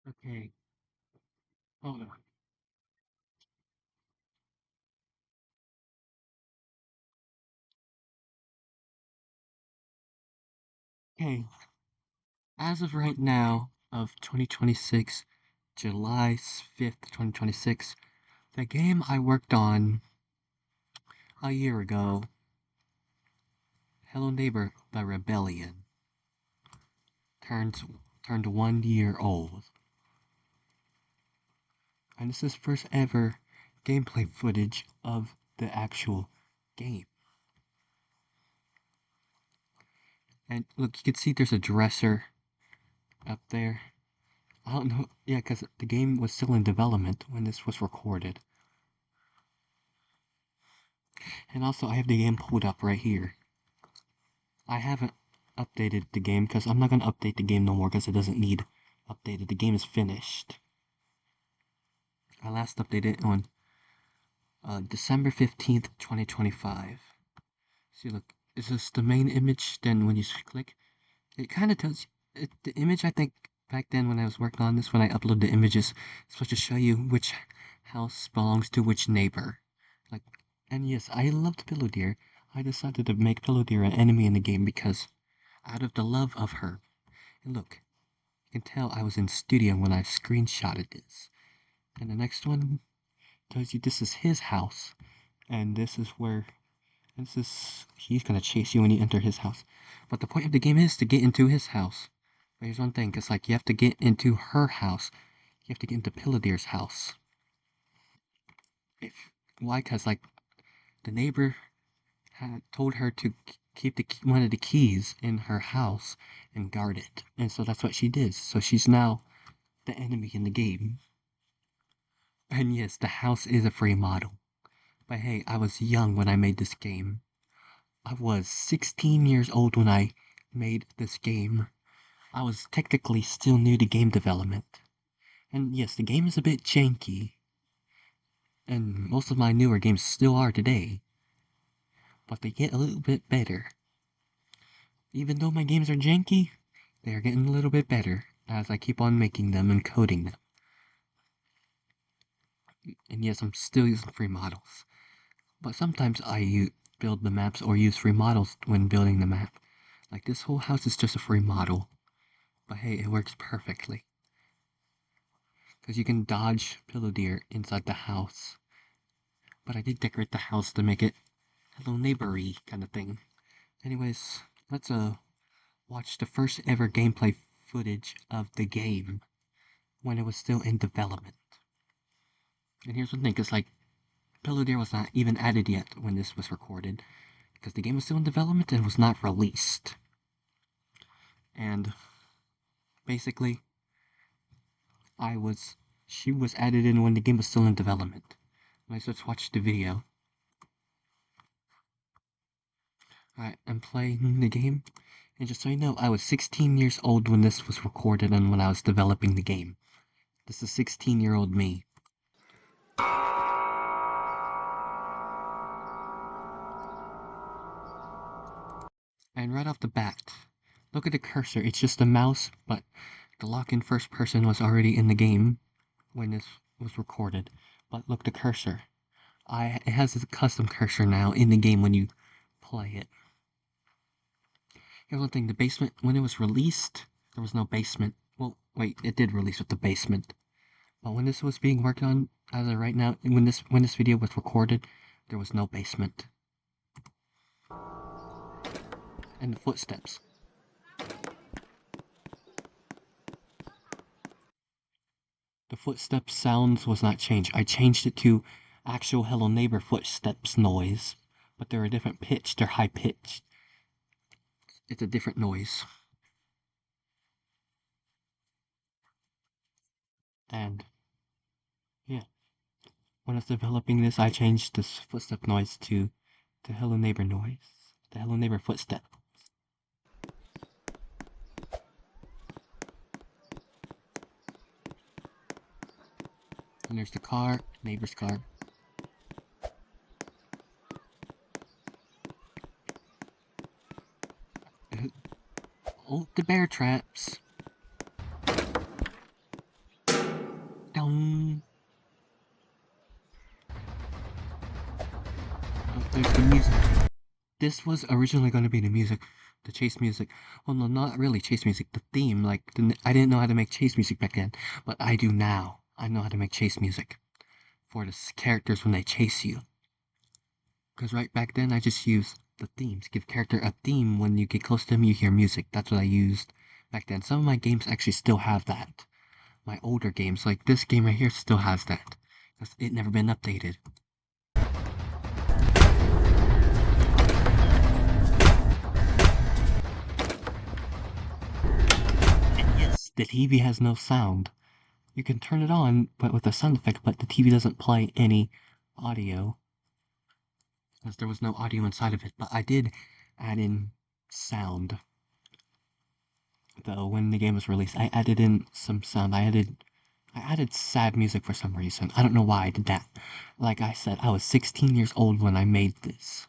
Okay, hold on. Okay, as of right now of 2026, July 5th, 2026, the game I worked on a year ago, Hello Neighbor: The Rebellion, turned turned 1 year old. And this is first ever gameplay footage of the actual game. And look, you can see there's a dresser up there. I don't know, yeah, because the game was still in development when this was recorded. And also, I have the game pulled up right here. I haven't updated the game because I'm not going to update the game no more because it doesn't need updated. The game is finished. I last updated it on December 15th, 2025. See, look, is this the main image? Then when you click, it kind of tells you, the image, I think, back then when I was working on this, when I upload the images, it's supposed to show you which house belongs to which neighbor. Like, and yes, I loved Pillow Deer. I decided to make Pillow Deer an enemy in the game because out of the love of her. And look, you can tell I was in studio when I screenshotted this. And the next one tells you this is his house. And this is where, he's gonna chase you when you enter his house. But the point of the game is to get into his house. But here's one thing, cause like you have to get into her house. You have to get into Pilladeer's house. If, why? Cause like the neighbor had told her to keep one of the keys in her house and guard it. And so that's what she did. So she's now the enemy in the game. And yes, the house is a free model. But hey, I was young when I made this game. I was 16 years old when I made this game. I was technically still new to game development. And yes, the game is a bit janky. And most of my newer games still are today. But they get a little bit better. Even though my games are janky, they are getting a little bit better as I keep on making them and coding them. And yes, I'm still using free models. But sometimes I build the maps or use free models when building the map. Like this whole house is just a free model. But hey, it works perfectly. Because you can dodge Pillow Deer inside the house. But I did decorate the house to make it hello neighbory kind of thing. Anyways, let's watch the first ever gameplay footage of the game when it was still in development. And here's one thing, because like Pillow Deer was not even added yet when this was recorded, because the game was still in development and was not released. And basically, she was added in when the game was still in development. Let's watch the video. Alright, I'm playing the game. And just so you know, I was 16 years old when this was recorded and when I was developing the game. This is 16-year-old me. And right off the bat, look at the cursor. It's just a mouse, but the lock-in first person was already in the game when this was recorded. But look, the cursor. It has a custom cursor now in the game when you play it. Here's one thing, the basement, when it was released, there was no basement. Well, wait, it did release with the basement. But when this was being worked on, as of right now, when this video was recorded, there was no basement. And the footsteps. The footsteps sounds was not changed. I changed it to actual Hello Neighbor footsteps noise, but they're a different pitch. They're high pitched. It's a different noise. And yeah, when I was developing this, I changed this footstep noise to the Hello Neighbor noise, the Hello Neighbor footstep. And there's the car, neighbor's car. Oh, the bear traps. This was originally going to be the music, the chase music. Well, no, not really chase music. The theme, like I didn't know how to make chase music back then, but I do now. I know how to make chase music for the characters when they chase you. Because right back then, I just used the themes. Give character a theme when you get close to them, you hear music. That's what I used back then. Some of my games actually still have that. My older games, like this game right here, still has that. Because it never been updated. And yes, the TV has no sound. You can turn it on, but with a sound effect, but the TV doesn't play any audio. Because there was no audio inside of it, but I did add in sound. Though when the game was released, I added in some sound. I added sad music for some reason. I don't know why I did that. Like I said, I was 16 years old when I made this.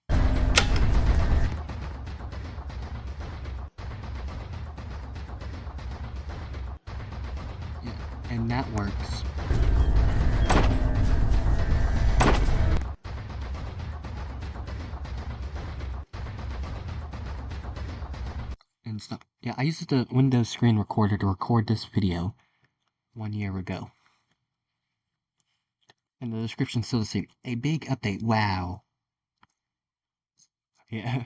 Yeah, and that works. And stuff. Yeah, I used the Windows screen recorder to record this video 1 year ago. And the description still the same. A big update. Wow. Yeah.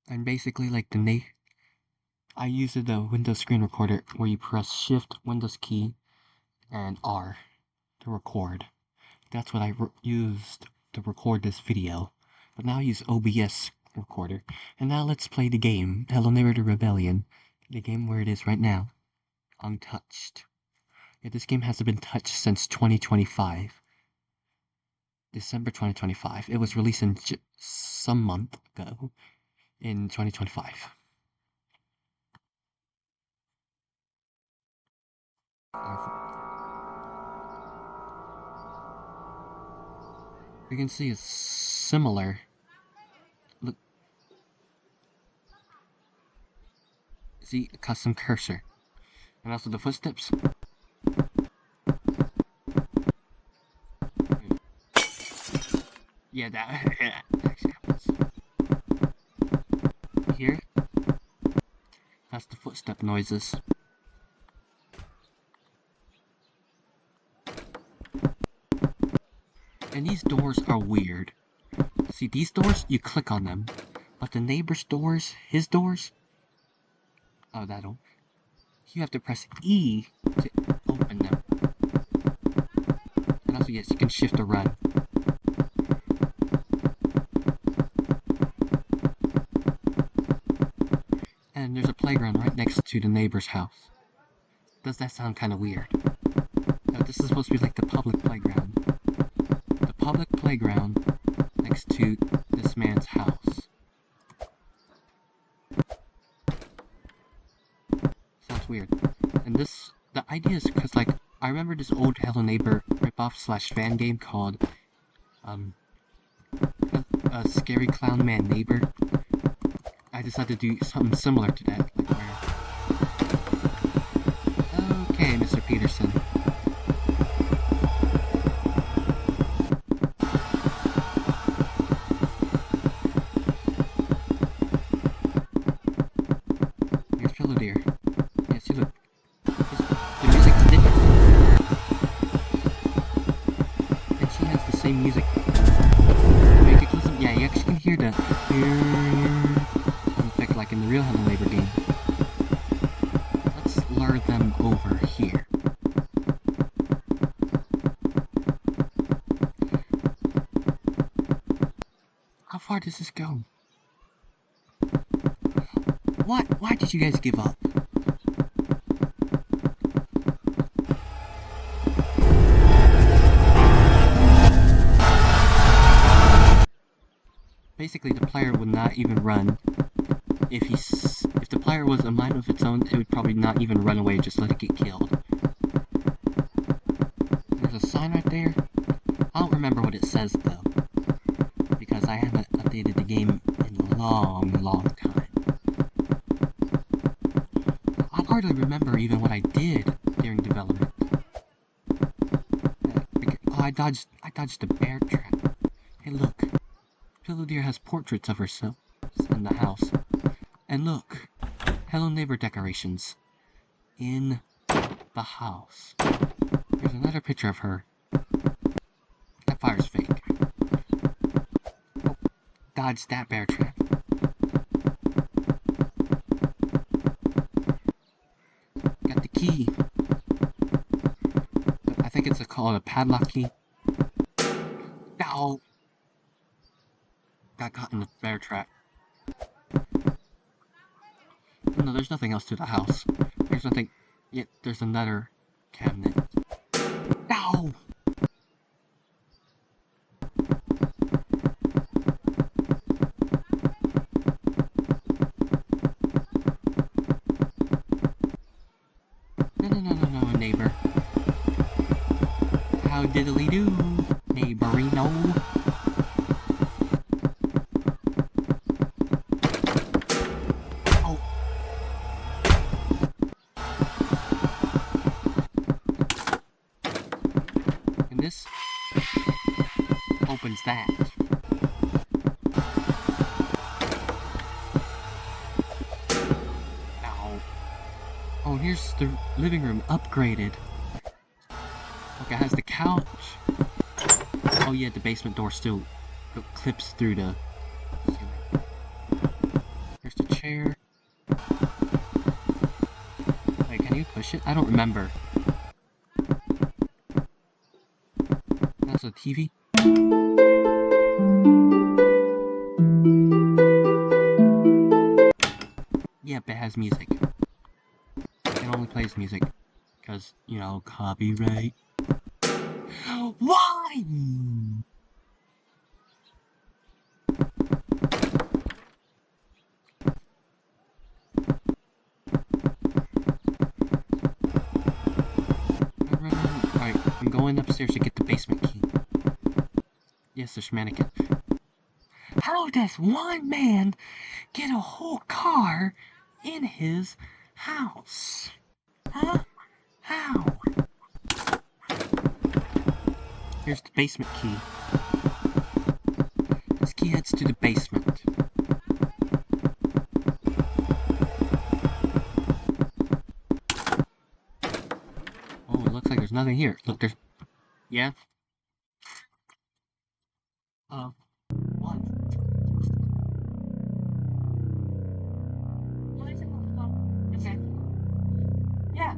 And basically, like I used the Windows screen recorder where you press Shift, Windows key, and R to record. That's what I used to record this video. But now I use OBS recorder. And now let's play the game, Hello Neighbor the Rebellion. The game where it is right now. Untouched. Yeah, this game hasn't been touched since 2025. December 2025. It was released in some month ago in 2025. You can see it's similar. Look. See, a custom cursor. And also the footsteps. Yeah, that actually happens. Here, that's the footstep noises. And these doors are weird. See, these doors, you click on them. But the neighbor's doors, his doors, oh, that'll, you have to press E to open them. And also, yes, you can shift or run. And there's a playground right next to the neighbor's house. Does that sound kind of weird? No, this is supposed to be like the public playground. The public playground next to this man's house. Sounds weird. And this, the idea is because, like, I remember this old Hello Neighbor ripoff slash fan game called, a Scary Clown Man Neighbor. I decided to do something similar to that, like where... Okay, Mr. Peterson. Here's Pillow Deer. Yeah, see, look. The music's different. And she has the same music. Make it listen. Yeah, you actually can hear the sound effect like in the real Hello Neighbor game. Let's lure them over here. How far does this go? What? Why did you guys give up? Basically, the player would not even run. If the player was a mind of its own, it would probably not even run away, just let it get killed. There's a sign right there. I don't remember what it says though, because I haven't updated the game in a long, long time. I hardly remember even what I did during development. Oh, I dodged a bear trap. Hey look. Pillow Deer has portraits of herself in the house. And look, Hello Neighbor decorations in the house. There's another picture of her. That fire's fake. Oh, dodge that bear trap. Got the key. I think it's called a padlock key. Ow! Got caught in the bear trap. No, there's nothing else to the house. There's nothing. Yet there's another cabinet. Ow! No, neighbor. How diddly do, neighborino? Oh. And this opens that. Ow. Oh, here's the living room upgraded. Okay, it has the couch. Oh yeah, the basement door still clips through the ceiling. Here's the chair. Wait, can you push it? I don't remember. That's a TV. Yep, it has music. It only plays music. Because, you know, copyright. Why? Alright, I'm going upstairs to get the basement key. Yes, there's mannequin. How does one man get a whole car in his house? Huh? How? Here's the basement key. This key heads to the basement. Oh, it looks like there's nothing here. Look, there's... Yeah? What? Okay. Yeah.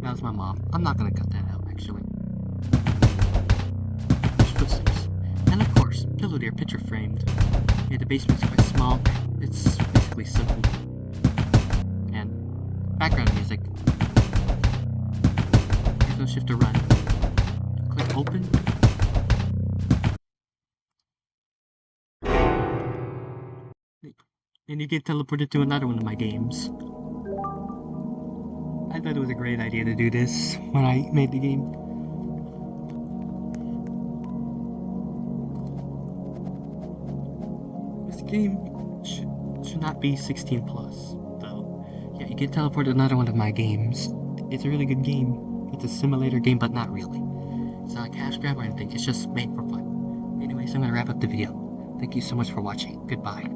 That was my mom. I'm not gonna cut that out, actually. There's footsteps. And of course, Pillow Deer picture framed. Yeah, the basement's quite small. It's basically simple. And background music. There's no shift to run. Click open. And you get teleported to another one of my games. I thought it was a great idea to do this when I made the game. This game should not be 16 plus, though. Yeah, you get teleported to another one of my games. It's a really good game. It's a simulator game, but not really. It's not a cash grab or anything. It's just made for fun. Anyways, I'm gonna wrap up the video. Thank you so much for watching. Goodbye.